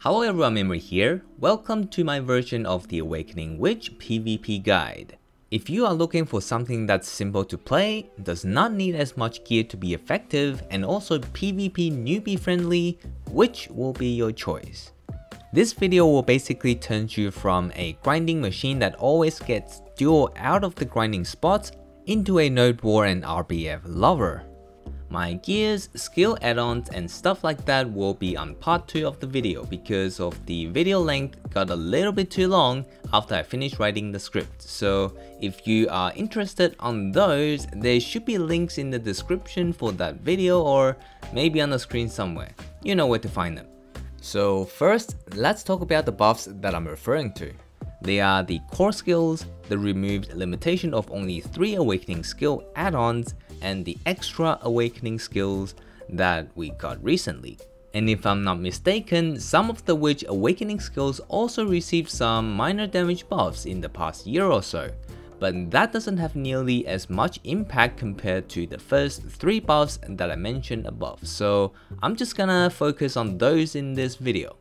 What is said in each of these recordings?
Hello everyone, Memory here. Welcome to my version of the Awakening Witch PvP guide. If you are looking for something that's simple to play, does not need as much gear to be effective, and also PvP newbie friendly, which will be your choice? This video will basically turn you from a grinding machine that always gets duel out of the grinding spots into a node war and RBF lover. My gears, skill add-ons and stuff like that will be on part 2 of the video because of the video length got a little bit too long after I finished writing the script. So if you are interested on those, there should be links in the description for that video or maybe on the screen somewhere. You know where to find them. So first, let's talk about the buffs that I'm referring to. They are the core skills, the removed limitation of only 3 awakening skill add-ons, and the extra awakening skills that we got recently. And if I'm not mistaken, some of the witch awakening skills also received some minor damage buffs in the past year or so, but that doesn't have nearly as much impact compared to the first 3 buffs that I mentioned above, so I'm just gonna focus on those in this video.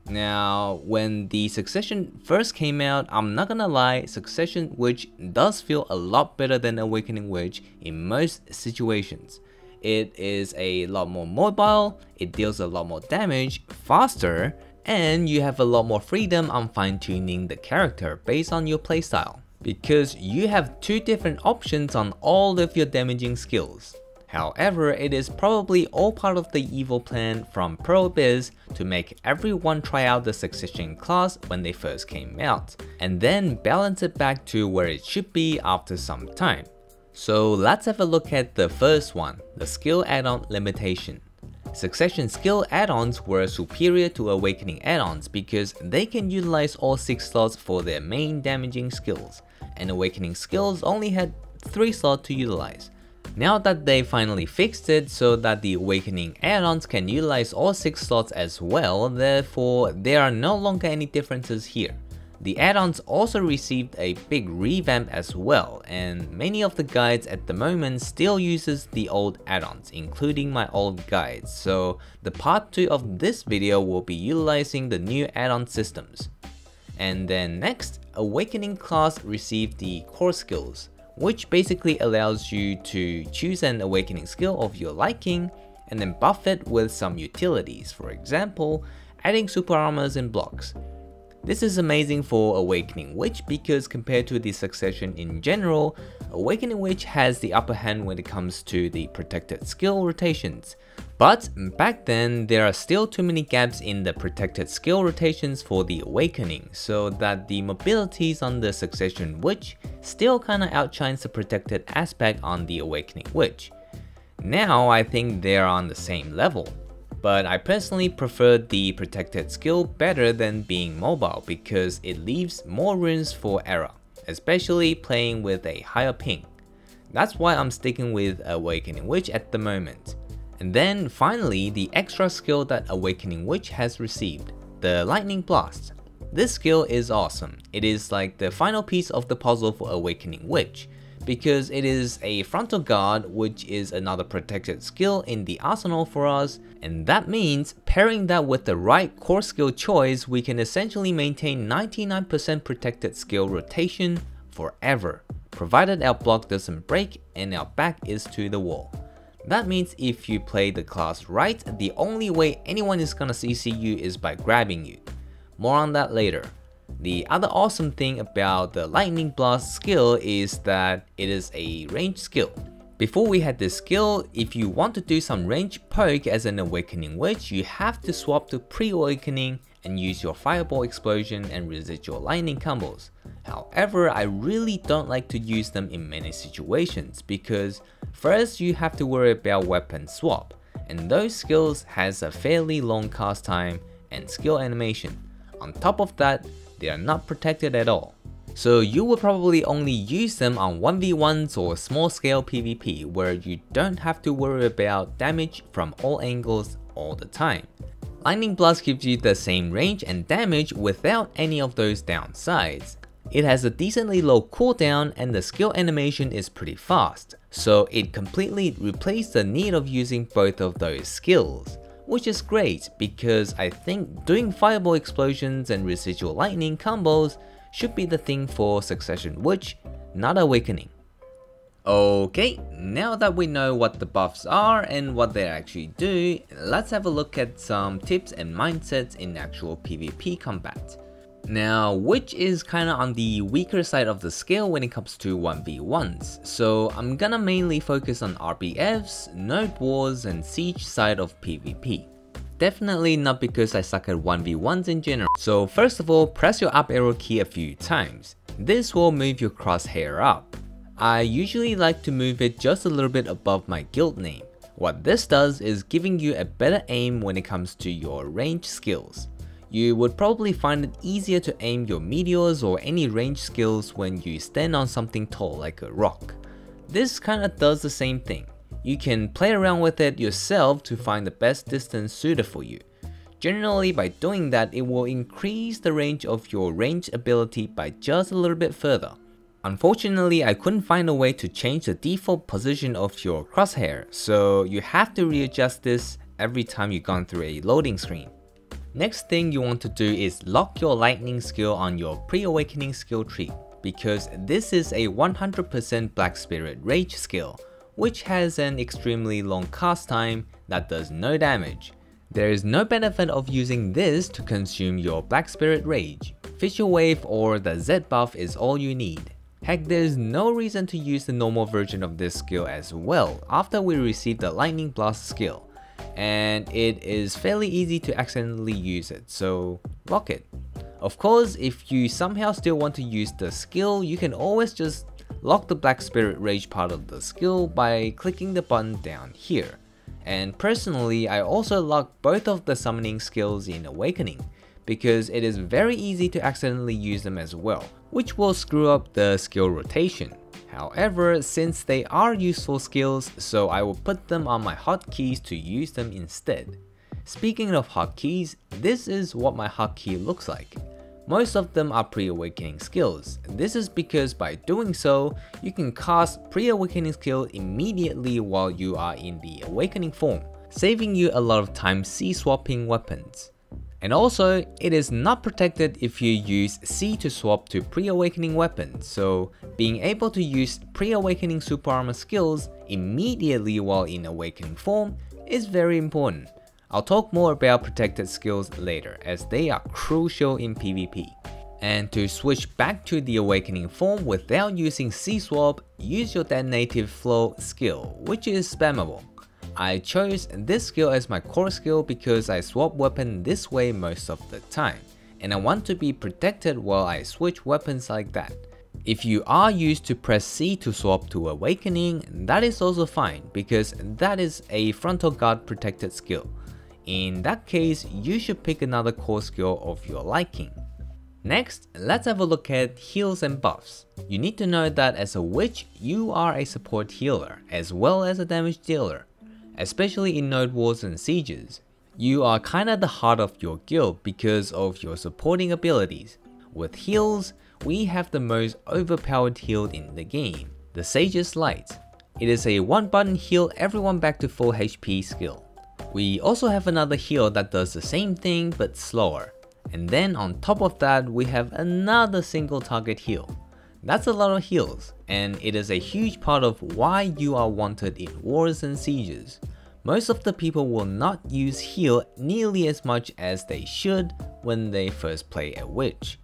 Now, when the Succession first came out, I'm not gonna lie, Succession Witch does feel a lot better than Awakening Witch in most situations. It is a lot more mobile, it deals a lot more damage, faster, and you have a lot more freedom on fine-tuning the character based on your playstyle, because you have 2 different options on all of your damaging skills. However, it is probably all part of the evil plan from ProBiz to make everyone try out the Succession class when they first came out, and then balance it back to where it should be after some time. So let's have a look at the first one, the skill add-on limitation. Succession skill add-ons were superior to Awakening add-ons because they can utilize all 6 slots for their main damaging skills, and Awakening skills only had 3 slots to utilize. Now that they finally fixed it so that the Awakening add-ons can utilize all 6 slots as well, therefore there are no longer any differences here. The add-ons also received a big revamp as well, and many of the guides at the moment still uses the old add-ons, including my old guides, so the part 2 of this video will be utilizing the new add-on systems. And then next, Awakening class received the core skills, which basically allows you to choose an awakening skill of your liking and then buff it with some utilities, for example, adding super armors and blocks. This is amazing for Awakening Witch because compared to the Succession in general, Awakening Witch has the upper hand when it comes to the protected skill rotations. But back then, there are still too many gaps in the protected skill rotations for the Awakening, so that the mobilities on the Succession Witch still kinda outshines the protected aspect on the Awakening Witch. Now I think they're on the same level, but I personally prefer the protected skill better than being mobile because it leaves more rooms for error, especially playing with a higher ping. That's why I'm sticking with Awakening Witch at the moment. And then finally, the extra skill that Awakening Witch has received, the Lightning Blast. This skill is awesome. It is like the final piece of the puzzle for Awakening Witch, because it is a frontal guard, which is another protected skill in the arsenal for us, and that means pairing that with the right core skill choice, we can essentially maintain 99% protected skill rotation forever, provided our block doesn't break and our back is to the wall. That means if you play the class right, the only way anyone is gonna CC you is by grabbing you. More on that later. The other awesome thing about the Lightning Blast skill is that it is a ranged skill. Before we had this skill, if you want to do some range poke as an Awakening Witch, you have to swap to pre-awakening and use your Fireball Explosion and Residual Lightning combos. However, I really don't like to use them in many situations because first you have to worry about weapon swap, and those skills has a fairly long cast time and skill animation. On top of that, they are not protected at all. So you will probably only use them on 1v1s or small scale PvP where you don't have to worry about damage from all angles all the time. Lightning Blast gives you the same range and damage without any of those downsides. It has a decently low cooldown and the skill animation is pretty fast, so it completely replaced the need of using both of those skills. which is great because I think doing fireball explosions and residual lightning combos should be the thing for Succession Witch, not Awakening. Okay, now that we know what the buffs are and what they actually do, let's have a look at some tips and mindsets in actual PvP combat. Now, Witch is kinda on the weaker side of the scale when it comes to 1v1s, so I'm gonna mainly focus on RBFs, node wars, and siege side of PvP. Definitely not because I suck at 1v1s in general. So first of all, press your up arrow key a few times. This will move your crosshair up. I usually like to move it just a little bit above my guild name. What this does is giving you a better aim when it comes to your range skills. You would probably find it easier to aim your meteors or any range skills when you stand on something tall like a rock. This kinda does the same thing. You can play around with it yourself to find the best distance suited for you. Generally, by doing that, it will increase the range of your range ability by just a little bit further. Unfortunately, I couldn't find a way to change the default position of your crosshair, so you have to readjust this every time you've gone through a loading screen. Next thing you want to do is lock your lightning skill on your pre-awakening skill tree, because this is a 100% Black Spirit Rage skill, which has an extremely long cast time that does no damage. There is no benefit of using this to consume your Black Spirit Rage. Fissure Wave or the Z buff is all you need. Heck, there's no reason to use the normal version of this skill as well after we receive the Lightning Blast skill, and it is fairly easy to accidentally use it, so lock it. Of course, if you somehow still want to use the skill, you can always just lock the Black Spirit Rage part of the skill by clicking the button down here. And personally, I also lock both of the summoning skills in Awakening, because it is very easy to accidentally use them as well, which will screw up the skill rotation. However, since they are useful skills, so I will put them on my hotkeys to use them instead. Speaking of hotkeys, this is what my hotkey looks like. Most of them are pre-awakening skills. This is because by doing so, you can cast pre-awakening skill immediately while you are in the awakening form, saving you a lot of time C-swapping weapons. And also, it is not protected if you use C to swap to pre-awakening weapons, so being able to use pre-awakening super armor skills immediately while in awakening form is very important. I'll talk more about protected skills later, as they are crucial in PvP. And to switch back to the awakening form without using C-swap, use your detonative flow skill, which is spammable. I chose this skill as my core skill because I swap weapon this way most of the time, and I want to be protected while I switch weapons like that. If you are used to press C to swap to awakening, that is also fine because that is a frontal guard protected skill. In that case, you should pick another core skill of your liking. Next, let's have a look at heals and buffs. You need to know that as a witch, you are a support healer as well as a damage dealer. Especially in node wars and sieges, you are kinda the heart of your guild because of your supporting abilities. With heals, we have the most overpowered heal in the game, the Sage's Light. It is a one button heal everyone back to full HP skill. We also have another heal that does the same thing but slower. And then on top of that, we have another single target heal. That's a lot of heals, and it is a huge part of why you are wanted in wars and sieges. Most of the people will not use heal nearly as much as they should when they first play a witch.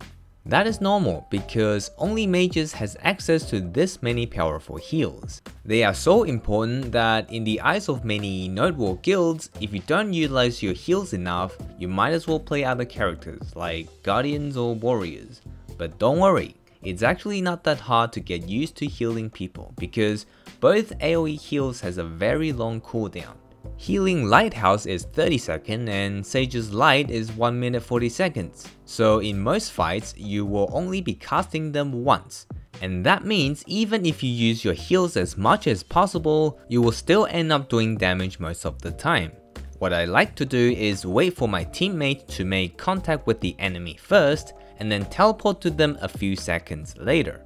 That is normal because only mages has access to this many powerful heals. They are so important that in the eyes of many node war guilds, if you don't utilize your heals enough, you might as well play other characters like guardians or warriors. But don't worry. It's actually not that hard to get used to healing people because both AoE heals has a very long cooldown. Healing Lighthouse is 30 seconds and Sage's Light is 1 minute 40 seconds. So in most fights, you will only be casting them once. And that means even if you use your heals as much as possible, you will still end up doing damage most of the time. What I like to do is wait for my teammate to make contact with the enemy first and then teleport to them a few seconds later.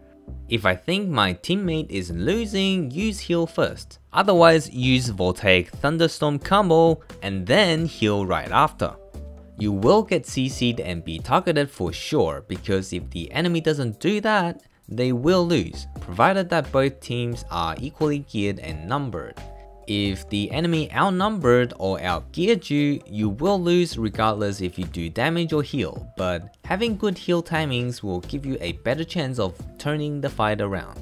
If I think my teammate is losing, use heal first. Otherwise, use Voltaic Thunderstorm combo and then heal right after. You will get CC'd and be targeted for sure, because if the enemy doesn't do that, they will lose, provided that both teams are equally geared and numbered. If the enemy outnumbered or outgeared you, you will lose regardless if you do damage or heal, but having good heal timings will give you a better chance of turning the fight around.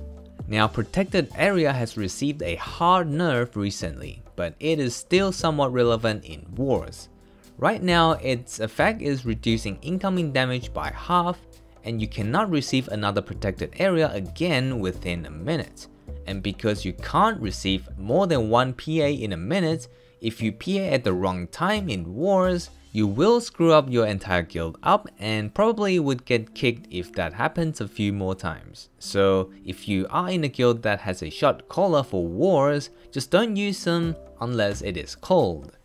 Now, Protected Area has received a hard nerf recently, but it is still somewhat relevant in wars. Right now, its effect is reducing incoming damage by half, and you cannot receive another Protected Area again within a minute. And because you can't receive more than one PA in a minute, if you PA at the wrong time in wars, you will screw up your entire guild up and probably would get kicked if that happens a few more times. So if you are in a guild that has a shot caller for wars, just don't use them unless it is called.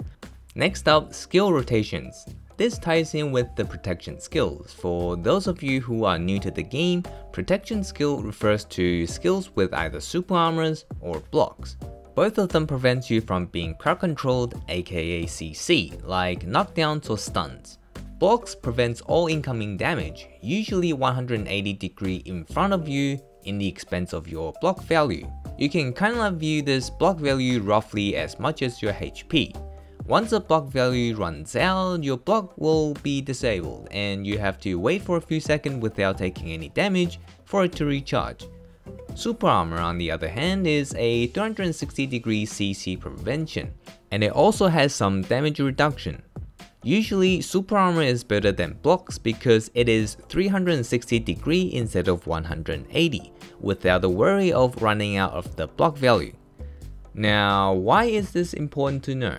Next up, skill rotations. This ties in with the protection skills. For those of you who are new to the game, protection skill refers to skills with either super armors or blocks. Both of them prevent you from being crowd controlled, aka CC, like knockdowns or stuns. Blocks prevents all incoming damage, usually 180 degrees in front of you in the expense of your block value. You can kinda view this block value roughly as much as your HP. Once the block value runs out, your block will be disabled and you have to wait for a few seconds without taking any damage for it to recharge. Super Armor on the other hand is a 360 degree CC prevention, and it also has some damage reduction. Usually Super Armor is better than blocks because it is 360 degree instead of 180, without the worry of running out of the block value. Now, why is this important to know?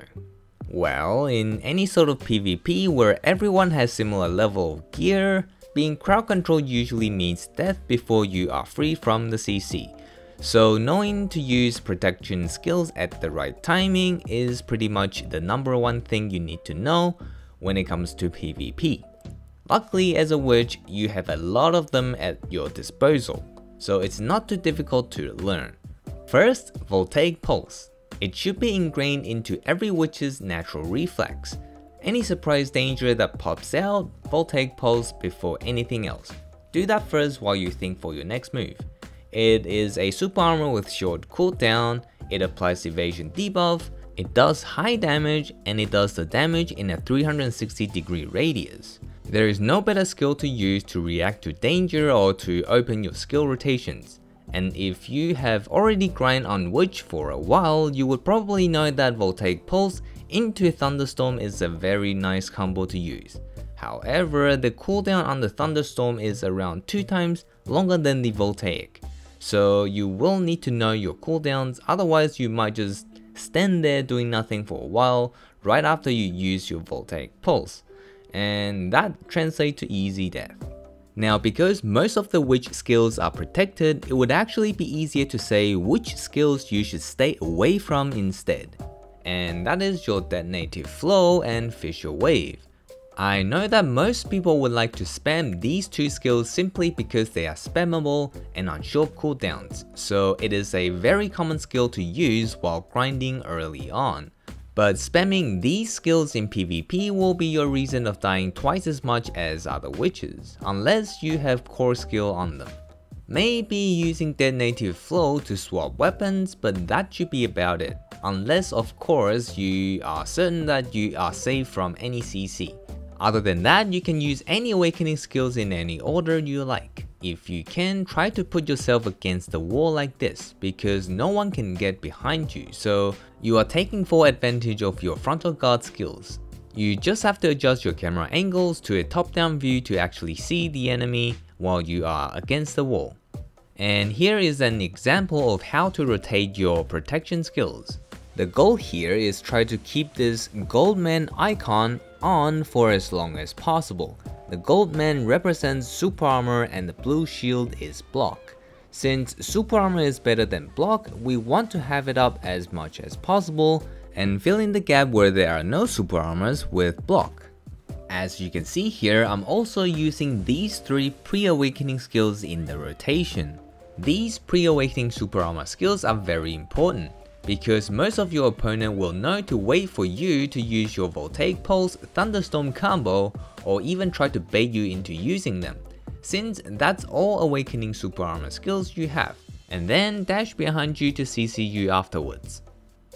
Well, in any sort of PvP where everyone has similar level of gear, being crowd controlled usually means death before you are free from the CC. So knowing to use protection skills at the right timing is pretty much the #1 thing you need to know when it comes to PvP. Luckily, as a witch, you have a lot of them at your disposal, so it's not too difficult to learn. First, Voltaic Pulse. It should be ingrained into every witch's natural reflex. Any surprise danger that pops out, Voltaic Pulse before anything else. Do that first while you think for your next move. It is a super armor with short cooldown, it applies evasion debuff, it does high damage, and it does the damage in a 360 degree radius. There is no better skill to use to react to danger or to open your skill rotations. And if you have already grinded on Witch for a while, you would probably know that Voltaic Pulse into Thunderstorm is a very nice combo to use. However, the cooldown on the Thunderstorm is around 2 times longer than the Voltaic. So you will need to know your cooldowns, otherwise you might just stand there doing nothing for a while right after you use your Voltaic Pulse. And that translates to easy death. Now, because most of the witch skills are protected, it would actually be easier to say which skills you should stay away from instead. And that is your Detonative Flow and Fissure Wave. I know that most people would like to spam these two skills simply because they are spammable and on short cooldowns, so it is a very common skill to use while grinding early on. But spamming these skills in PvP will be your reason of dying twice as much as other witches, unless you have core skill on them. Maybe using Detonative Flow to swap weapons, but that should be about it, unless of course you are certain that you are safe from any CC. Other than that, you can use any awakening skills in any order you like. If you can, try to put yourself against the wall like this, because no one can get behind you, so you are taking full advantage of your frontal guard skills. You just have to adjust your camera angles to a top-down view to actually see the enemy while you are against the wall. And here is an example of how to rotate your protection skills. The goal here is try to keep this Goldman icon on for as long as possible. The Goldman represents super armor and the blue shield is block. Since super armor is better than block, we want to have it up as much as possible and fill in the gap where there are no super armors with block. As you can see here, I'm also using these 3 pre-awakening skills in the rotation. These pre-awakening super armor skills are very important, because most of your opponent will know to wait for you to use your Voltaic Pulse, Thunderstorm combo, or even try to bait you into using them, since that's all awakening super armor skills you have, and then dash behind you to CC you afterwards.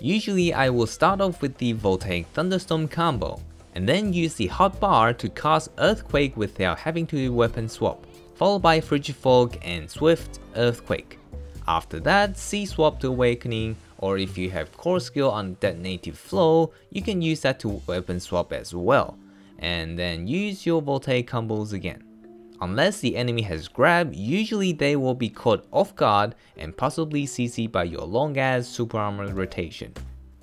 Usually I will start off with the Voltaic Thunderstorm combo, and then use the hotbar to cast Earthquake without having to weapon swap, followed by Frigid Fog and Swift Earthquake. After that, C-swap to Awakening, or if you have core skill on Detonative Flow, you can use that to weapon swap as well, and then use your Voltaic combos again. Unless the enemy has grab, usually they will be caught off guard and possibly CC by your long ass super armor rotation.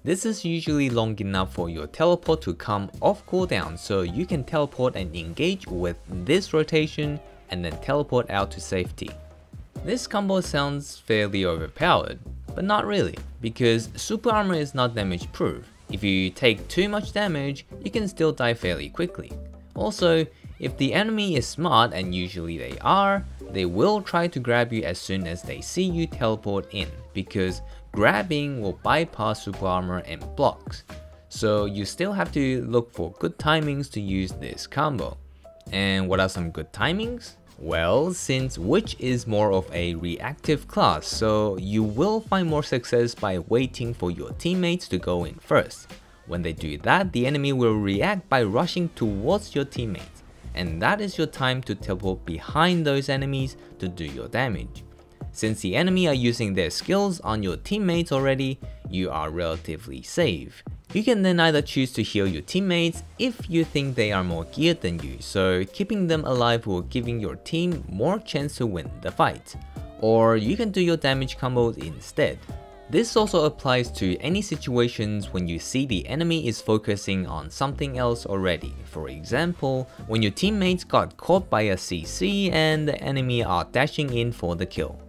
This is usually long enough for your teleport to come off cooldown, so you can teleport and engage with this rotation and then teleport out to safety. This combo sounds fairly overpowered, but not really, because super armor is not damage proof. If you take too much damage, you can still die fairly quickly. Also, if the enemy is smart, and usually they are, they will try to grab you as soon as they see you teleport in, because grabbing will bypass super armor and blocks. So you still have to look for good timings to use this combo. And what are some good timings? Well, since Witch is more of a reactive class, so you will find more success by waiting for your teammates to go in first. When they do that, the enemy will react by rushing towards your teammates, and that is your time to teleport behind those enemies to do your damage. Since the enemy are using their skills on your teammates already, you are relatively safe. You can then either choose to heal your teammates if you think they are more geared than you, so keeping them alive will giving your team more chance to win the fight. Or you can do your damage combos instead. This also applies to any situations when you see the enemy is focusing on something else already. For example, when your teammates got caught by a CC and the enemy are dashing in for the kill.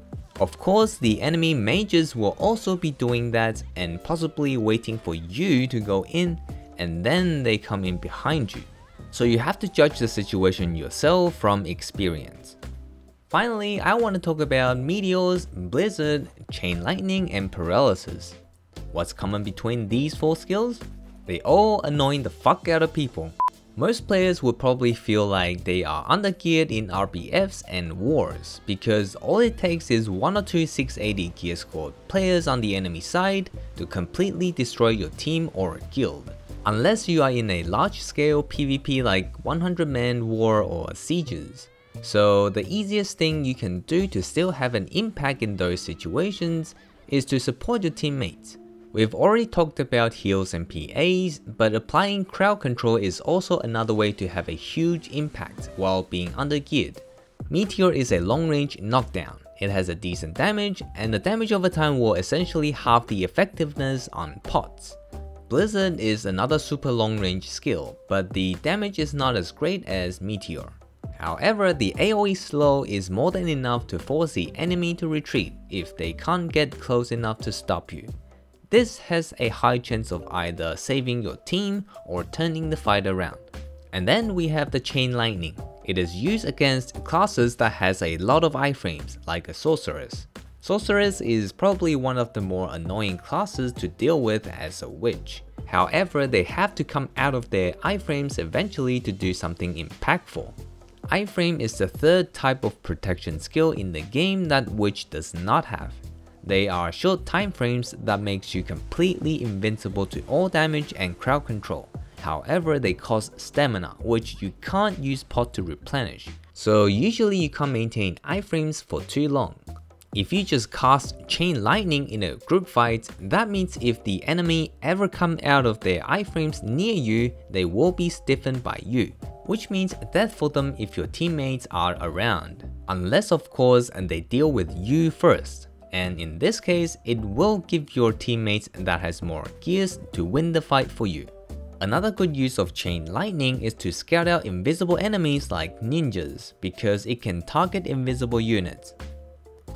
Of course, the enemy mages will also be doing that and possibly waiting for you to go in, and then they come in behind you. So you have to judge the situation yourself from experience. Finally, I want to talk about Meteors, Blizzard, Chain Lightning, and Paralysis. What's common between these 4 skills? They all annoying the fuck out of people. Most players would probably feel like they are undergeared in RBFs and wars, because all it takes is 1 or 2 680 gear scored players on the enemy side to completely destroy your team or guild. Unless you are in a large scale PvP like 100-man war or sieges. So the easiest thing you can do to still have an impact in those situations is to support your teammates. We've already talked about heals and PAs, but applying crowd control is also another way to have a huge impact while being undergeared. Meteor is a long range knockdown. It has a decent damage, and the damage over time will essentially halve the effectiveness on pots. Blizzard is another super long range skill, but the damage is not as great as Meteor. However, the AoE slow is more than enough to force the enemy to retreat if they can't get close enough to stop you. This has a high chance of either saving your team or turning the fight around. And then we have the Chain Lightning. It is used against classes that has a lot of iframes, like a Sorceress. Sorceress is probably one of the more annoying classes to deal with as a witch. However, they have to come out of their iframes eventually to do something impactful. Iframe is the 3rd type of protection skill in the game that witch does not have. They are short time frames that makes you completely invincible to all damage and crowd control. However, they cost stamina, which you can't use pot to replenish. So usually you can't maintain iframes for too long. If you just cast Chain Lightning in a group fight, that means if the enemy ever come out of their iframes near you, they will be stiffened by you, which means death for them if your teammates are around. Unless of course they deal with you first. And in this case, it will give your teammates that has more gears to win the fight for you. Another good use of Chain Lightning is to scout out invisible enemies like ninjas, because it can target invisible units.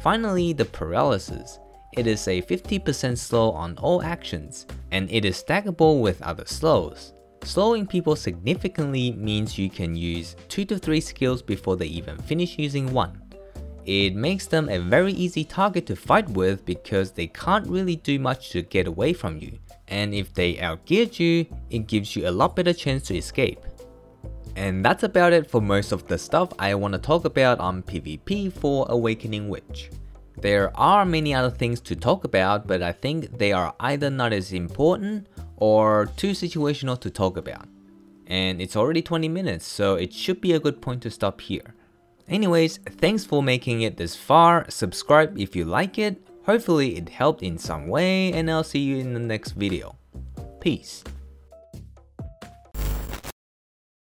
Finally, the Paralysis. It is a 50% slow on all actions, and it is stackable with other slows. Slowing people significantly means you can use 2 to 3 skills before they even finish using one. It makes them a very easy target to fight with because they can't really do much to get away from you, and if they outgeared you, it gives you a lot better chance to escape. And that's about it for most of the stuff I want to talk about on PvP for Awakening Witch. There are many other things to talk about, but I think they are either not as important or too situational to talk about. And it's already 20 minutes, so it should be a good point to stop here. Anyways, thanks for making it this far, subscribe if you like it, hopefully it helped in some way, and I'll see you in the next video. Peace.